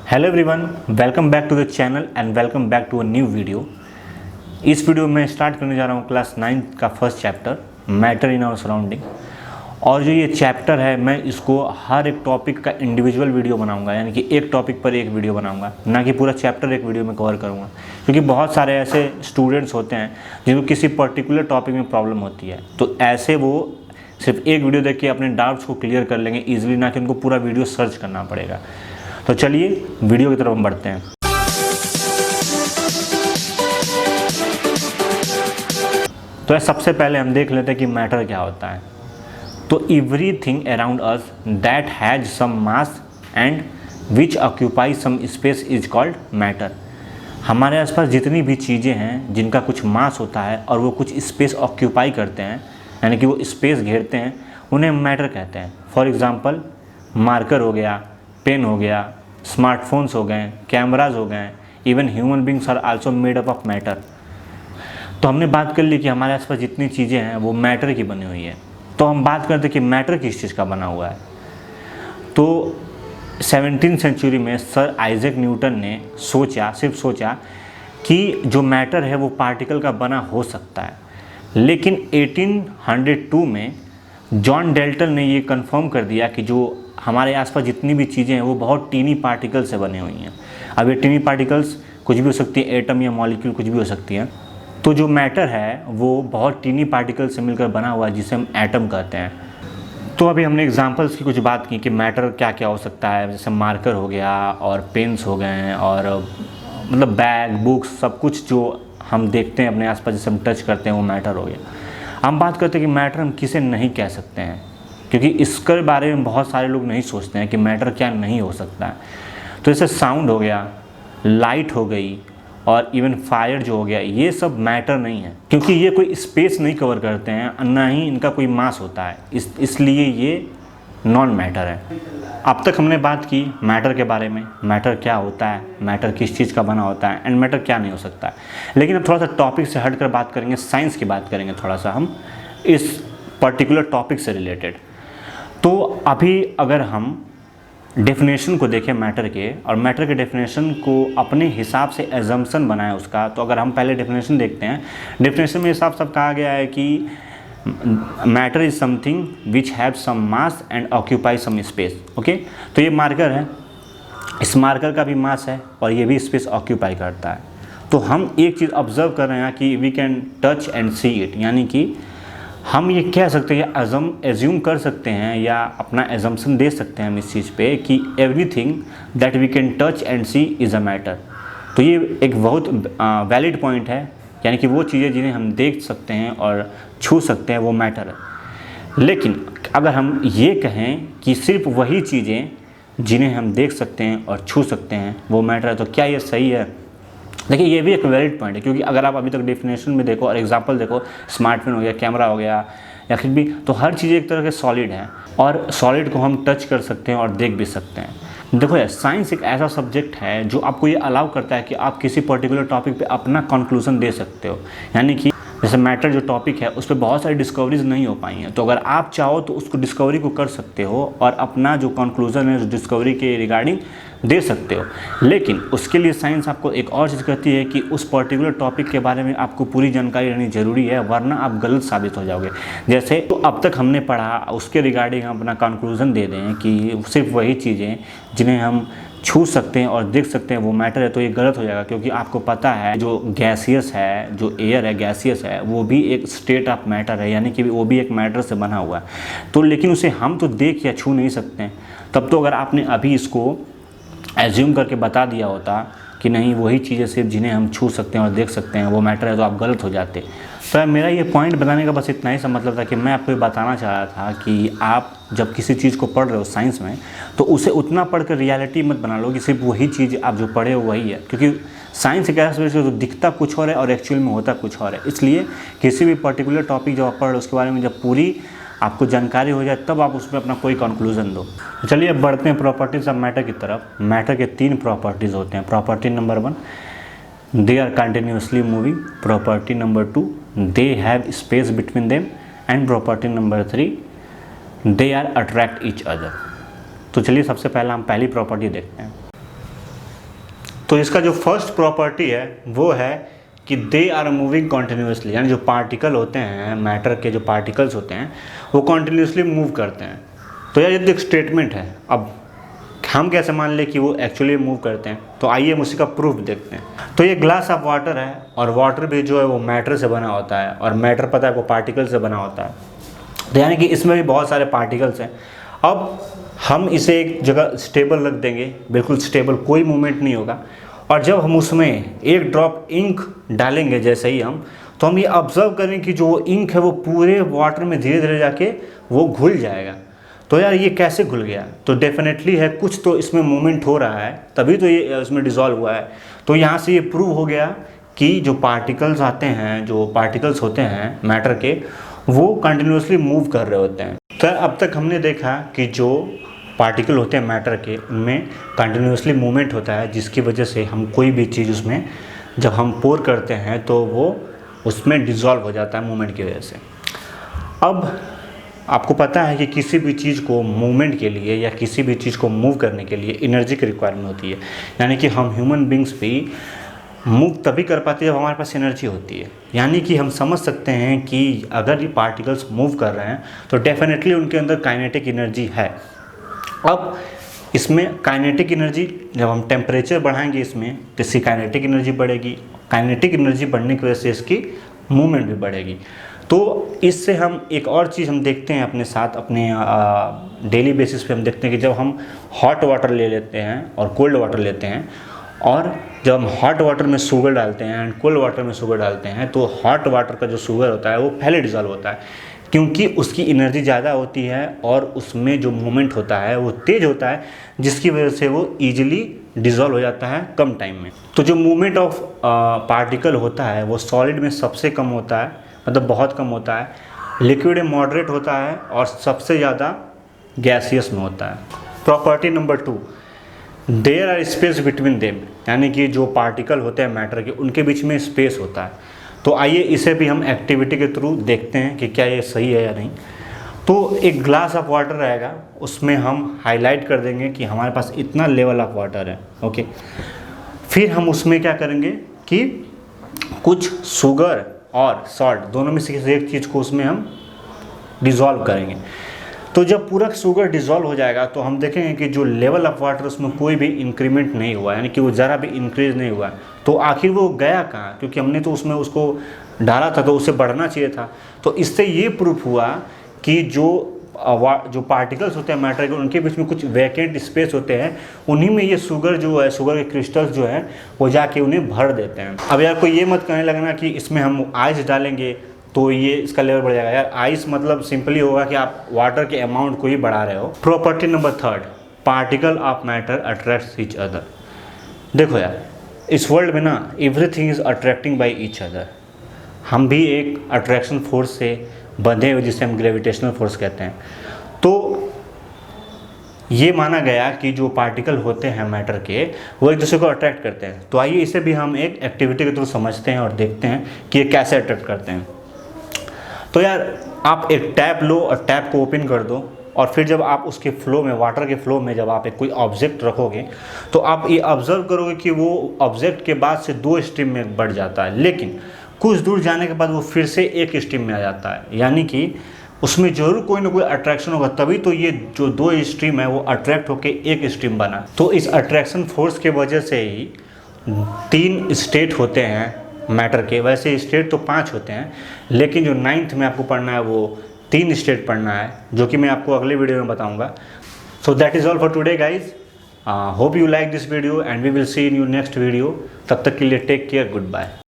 Hello everyone, welcome back to the channel and welcome back to a new video. इस video में start करने जा रहा हूँ क्लास 9 का first chapter matter in our surrounding. और जो ये चैप्टर है मैं इसको हर एक टॉपिक का इंडिविजुअल वीडियो बनाऊंगा, यानी कि एक टॉपिक पर एक वीडियो बनाऊंगा, ना कि पूरा चैप्टर एक वीडियो में कवर करूँगा। क्योंकि बहुत सारे ऐसे स्टूडेंट्स होते हैं जिनको किसी पर्टिकुलर टॉपिक में प्रॉब्लम होती है, तो ऐसे वो सिर्फ एक वीडियो देख के अपने डाउट्स को क्लियर कर लेंगे ईजिली, ना कि उनको पूरा वीडियो सर्च करना पड़ेगा। तो चलिए वीडियो की तरफ हम बढ़ते हैं। तो सबसे पहले हम देख लेते हैं कि मैटर क्या होता है। तो everything around us that has some mass and which occupy some space is called matter. हमारे आसपास जितनी भी चीज़ें हैं जिनका कुछ मास होता है और वो कुछ स्पेस ऑक्यूपाई करते हैं, यानी कि वो स्पेस घेरते हैं, उन्हें मैटर कहते हैं। फॉर एग्जांपल मार्कर हो गया, पेन हो गया, स्मार्टफोन्स हो गए, कैमराज हो गए, even human beings are also made up of matter. तो हमने बात कर ली कि हमारे आसपास जितनी चीज़ें हैं वो मैटर की बनी हुई है। तो हम बात करते हैं कि मैटर किस चीज़ का बना हुआ है। तो 17वीं सेंचुरी में सर आइजैक न्यूटन ने सिर्फ सोचा कि जो मैटर है वो पार्टिकल का बना हो सकता है। लेकिन 1802 में जॉन डेल्टन ने ये कंफर्म कर दिया कि जो हमारे आसपास जितनी भी चीज़ें हैं वो बहुत टीनी पार्टिकल से बनी हुई हैं। अब ये टीनी पार्टिकल्स कुछ भी हो सकती है, एटम या मॉलिक्यूल कुछ भी हो सकती हैं। तो जो मैटर है वो बहुत टीनी पार्टिकल से मिलकर बना हुआ है, जिसे हम एटम कहते हैं। तो अभी हमने एग्जांपल्स की कुछ बात की कि मैटर क्या क्या हो सकता है, जैसे मार्कर हो गया और पेन्स हो गए और मतलब बैग, बुक्स, सब कुछ जो हम देखते हैं अपने आसपास, जिसे हम टच करते हैं, वो मैटर हो गया। हम बात करते हैं कि मैटर हम किसे नहीं कह सकते हैं, क्योंकि इसके बारे में बहुत सारे लोग नहीं सोचते हैं कि मैटर क्या नहीं हो सकता है। तो जैसे साउंड हो गया, लाइट हो गई और इवन फायर जो हो गया, ये सब मैटर नहीं है, क्योंकि ये कोई स्पेस नहीं कवर करते हैं, ना ही इनका कोई मास होता है, इसलिए ये नॉन मैटर है। अब तक हमने बात की मैटर के बारे में, मैटर क्या होता है, मैटर किस चीज़ का बना होता है एंड मैटर क्या नहीं हो सकता है। लेकिन अब थोड़ा सा टॉपिक से हटकर बात करेंगे, साइंस की बात करेंगे थोड़ा सा हम इस पर्टिकुलर टॉपिक से रिलेटेड। तो अभी अगर हम डेफिनेशन को देखें मैटर के, और मैटर के डेफिनेशन को अपने हिसाब से एजम्पशन बनाएं उसका, तो अगर हम पहले डेफिनेशन देखते हैं, डेफिनेशन में हिसाब सब कहा गया है कि matter is something which have some mass and occupy some space. Okay, तो ये मार्कर है, इस मार्कर का भी मास है और ये भी स्पेस ऑक्यूपाई करता है। तो हम एक चीज़ ऑब्जर्व कर रहे हैं कि we can touch and see it, यानी कि हम ये कह सकते हैं, एज्यूम कर सकते हैं या अपना एजम्पशन दे सकते हैं हम इस चीज़ पे कि everything that we can touch and see is a matter. तो ये एक बहुत वैलिड पॉइंट है, यानी कि वो चीज़ें जिन्हें हम देख सकते हैं और छू सकते हैं वो मैटर है। लेकिन अगर हम ये कहें कि सिर्फ वही चीज़ें जिन्हें हम देख सकते हैं और छू सकते हैं वो मैटर है, तो क्या ये सही है? देखिए, ये भी एक वैलिड पॉइंट है, क्योंकि अगर आप अभी तक डेफिनेशन में देखो और एग्जांपल देखो, स्मार्टफोन हो गया, कैमरा हो गया या फिर भी, तो हर चीज़ एक तरह के सॉलिड हैं और सॉलिड को हम टच कर सकते हैं और देख भी सकते हैं। देखो यार, साइंस एक ऐसा सब्जेक्ट है जो आपको ये अलाउ करता है कि आप किसी पर्टिकुलर टॉपिक पे अपना कंक्लूजन दे सकते हो। यानी कि जैसे मैटर जो टॉपिक है उस पर बहुत सारी डिस्कवरीज नहीं हो पाई हैं, तो अगर आप चाहो तो उसको डिस्कवरी को कर सकते हो और अपना जो कंक्लूजन है, जो डिस्कवरी के रिगार्डिंग दे सकते हो। लेकिन उसके लिए साइंस आपको एक और चीज़ कहती है कि उस पर्टिकुलर टॉपिक के बारे में आपको पूरी जानकारी रहनी ज़रूरी है, वरना आप गलत साबित हो जाओगे। जैसे तो अब तक हमने पढ़ा, उसके रिगार्डिंग हम अपना कंक्लूजन दे दें कि सिर्फ वही चीज़ें जिन्हें हम छू सकते हैं और देख सकते हैं वो मैटर है, तो ये गलत हो जाएगा। क्योंकि आपको पता है जो गैसियस है, जो एयर है गैसियस है, वो भी एक स्टेट ऑफ मैटर है, यानी कि वो भी एक मैटर से बना हुआ है। तो लेकिन उसे हम तो देख या छू नहीं सकते हैं। तब तो अगर आपने अभी इसको एज्यूम करके बता दिया होता कि नहीं वही चीज़ें सिर्फ जिन्हें हम छू सकते हैं और देख सकते हैं वो मैटर है, तो आप गलत हो जाते। तो मेरा ये पॉइंट बताने का बस इतना ही सा मतलब था कि मैं आपको ये बताना चाह रहा था कि आप जब किसी चीज़ को पढ़ रहे हो साइंस में, तो उसे उतना पढ़कर रियलिटी मत बना लो कि सिर्फ वही चीज़ आप जो पढ़े हो वही है। क्योंकि साइंस एक ऐसा जो दिखता कुछ और है और एक्चुअल में होता कुछ और है। इसलिए किसी भी पर्टिकुलर टॉपिक जो आप पढ़ रहे हो उसके बारे में जब पूरी आपको जानकारी हो जाए तब आप उसमें अपना कोई कंक्लूजन दो। तो चलिए अब बढ़ते हैं प्रॉपर्टीज़ ऑफ मैटर की तरफ। मैटर के 3 प्रॉपर्टीज़ होते हैं। Property number 1, they are continuously moving. Property number 2, they have space between them. And property number 3, they are attract each other. तो चलिए सबसे पहला हम पहली प्रॉपर्टी देखते हैं। तो इसका जो फर्स्ट प्रॉपर्टी है वो है कि दे आर मूविंग कॉन्टिन्यूसली, यानी जो पार्टिकल होते हैं, मैटर के जो पार्टिकल्स होते हैं वो कॉन्टिन्यूसली मूव करते हैं। तो यार ये तो एक स्टेटमेंट है, अब हम कैसे मान लें कि वो एक्चुअली मूव करते हैं? तो आइए हम उसी का प्रूफ देखते हैं। तो ये ग्लास ऑफ वाटर है और वाटर भी जो है वो मैटर से बना होता है और मैटर पता है वो पार्टिकल से बना होता है, तो यानी कि इसमें भी बहुत सारे पार्टिकल्स हैं। अब हम इसे एक जगह स्टेबल रख देंगे, बिल्कुल स्टेबल, कोई मूवमेंट नहीं होगा, और जब हम उसमें एक ड्रॉप इंक डालेंगे जैसे ही तो हम ये ऑब्जर्व करें कि जो इंक है वो पूरे वाटर में धीरे धीरे जाके वो घुल जाएगा। तो यार ये कैसे घुल गया? तो डेफिनेटली है कुछ तो इसमें मूवमेंट हो रहा है, तभी तो ये उसमें डिज़ोल्व हुआ है। तो यहाँ से ये प्रूव हो गया कि जो पार्टिकल्स आते हैं, जो पार्टिकल्स होते हैं मैटर के, वो कंटिन्यूसली मूव कर रहे होते हैं। तो अब तक हमने देखा कि जो पार्टिकल होते हैं मैटर के, उनमें कंटिन्यूसली मूवमेंट होता है, जिसकी वजह से हम कोई भी चीज़ उसमें जब हम पोर करते हैं तो वो उसमें डिज़ोल्व हो जाता है मूवमेंट की वजह से। अब आपको पता है कि किसी भी चीज़ को मूवमेंट के लिए या किसी भी चीज़ को मूव करने के लिए एनर्जी की रिक्वायरमेंट होती है, यानी कि हम ह्यूमन बींग्स भी मूव तभी कर पाते हैं जब हमारे पास एनर्जी होती है। यानी कि हम समझ सकते हैं कि अगर ये पार्टिकल्स मूव कर रहे हैं तो डेफिनेटली उनके अंदर काइनेटिक एनर्जी है। अब इसमें काइनेटिक एनर्जी, जब हम टेम्परेचर बढ़ाएंगे इसमें तो इसकी काइनेटिक एनर्जी बढ़ेगी, काइनेटिक एनर्जी बढ़ने की वजह से इसकी मूवमेंट भी बढ़ेगी। तो इससे हम एक और चीज़ हम देखते हैं अपने साथ, अपने डेली बेसिस पे हम देखते हैं कि जब हम हॉट वाटर ले लेते हैं और कोल्ड वाटर लेते हैं, और जब हम हॉट वाटर में शुगर डालते हैं एंड कोल्ड वाटर में शुगर डालते हैं, तो हॉट वाटर का जो शुगर होता है वो पहले डिज़ोल्व होता है, क्योंकि उसकी एनर्जी ज़्यादा होती है और उसमें जो मूवमेंट होता है वो तेज़ होता है, जिसकी वजह से वो ईजिली डिज़ोल्व हो जाता है कम टाइम में। तो जो मूवमेंट ऑफ पार्टिकल होता है वो सॉलिड में सबसे कम होता है, मतलब बहुत कम होता है, लिक्विड में मॉडरेट होता है और सबसे ज़्यादा गैसियस में होता है। Property number 2, there are space between them, यानी कि जो पार्टिकल होते हैं मैटर के, उनके बीच में स्पेस होता है। तो आइए इसे भी हम एक्टिविटी के थ्रू देखते हैं कि क्या ये सही है या नहीं। तो एक ग्लास ऑफ वाटर रहेगा, उसमें हम हाईलाइट कर देंगे कि हमारे पास इतना लेवल ऑफ वाटर है, ओके। फिर हम उसमें क्या करेंगे कि कुछ शुगर और सॉल्ट दोनों में से किसी एक चीज़ को उसमें हम डिज़ोल्व करेंगे। तो जब पूरा शुगर डिज़ोल्व हो जाएगा तो हम देखेंगे कि जो लेवल ऑफ वाटर उसमें कोई भी इंक्रीमेंट नहीं हुआ, यानी कि वो ज़रा भी इंक्रीज नहीं हुआ। तो आखिर वो गया कहाँ? क्योंकि हमने तो उसमें उसको डाला था तो उसे बढ़ना चाहिए था। तो इससे ये प्रूफ हुआ कि जो पार्टिकल्स होते हैं मैटर के, उनके बीच में कुछ वैकेंट स्पेस होते हैं, उन्हीं में ये शुगर जो है, शुगर के क्रिस्टल्स जो हैं वो जाके उन्हें भर देते हैं। अब यार कोई ये मत कहने लगना कि इसमें हम आइस डालेंगे तो ये इसका लेवल बढ़ जाएगा। यार आइस मतलब सिंपली होगा कि आप वाटर के अमाउंट को ही बढ़ा रहे हो। Property number 3, particle of matter attracts each other. देखो यार, इस वर्ल्ड में ना everything is attracting by each other. हम भी एक अट्रैक्शन फोर्स से बंधे हुए, जिसे हम ग्रेविटेशनल फोर्स कहते हैं। तो ये माना गया कि जो पार्टिकल होते हैं मैटर के, वो एक दूसरे को अट्रैक्ट करते हैं। तो आइए इसे भी हम एक एक्टिविटी के थ्रू समझते हैं और देखते हैं कि ये कैसे अट्रैक्ट करते हैं। तो यार आप एक टैप लो और टैप को ओपन कर दो, और फिर जब आप उसके फ्लो में, वाटर के फ्लो में जब आप एक कोई ऑब्जेक्ट रखोगे तो आप ये ऑब्जर्व करोगे कि वो ऑब्जेक्ट के बाद से 2 स्ट्रीम में बढ़ जाता है, लेकिन कुछ दूर जाने के बाद वो फिर से एक स्ट्रीम में आ जाता है। यानी कि उसमें जरूर कोई ना कोई अट्रैक्शन होगा, तभी तो ये जो 2 स्ट्रीम है वो अट्रैक्ट होकर एक स्ट्रीम बना। तो इस अट्रैक्शन फोर्स के वजह से ही 3 स्टेट होते हैं मैटर के। वैसे स्टेट तो 5 होते हैं, लेकिन जो 9th में आपको पढ़ना है वो 3 स्टेट पढ़ना है, जो कि मैं आपको अगले वीडियो में बताऊंगा। So that is all for today guys. Hope you like this video and we will see in your next video. तब तक के लिए टेक केयर, गुड बाय।